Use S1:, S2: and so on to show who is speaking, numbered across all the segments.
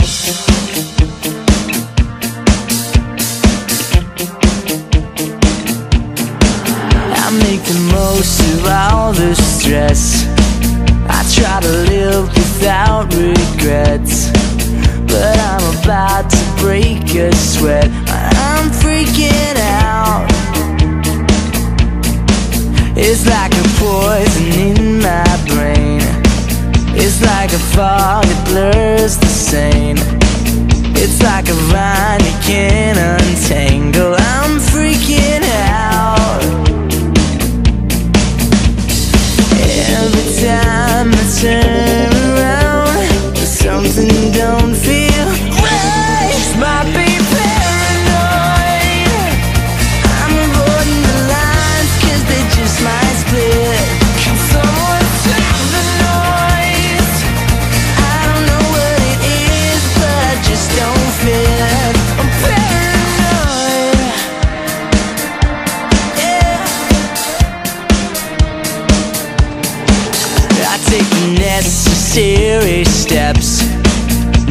S1: I make the most of all the stress. I try to live without regrets, but I'm about to break a sweat. I'm freaking out. It's like a poison in my brain. It's like a fog that blurs the sane. It's like a vine you can't untangle. I'm freaking out. Every time I turn around, something don't feel right. Just might be paranoid. I'm avoiding the lines 'cause they just might split. Can someone stop the noise? I don't know what it is, but I just don't fit. I'm paranoid. Yeah. I take the necessary steps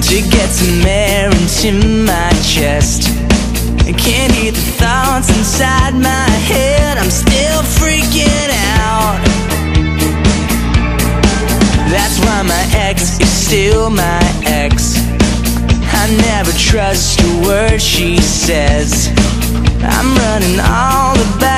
S1: to get some air into my chest. I can't hear the thoughts inside my head. I'm still freaking out. That's why my ex is still my ex. I never trust a word she says. I'm running all the back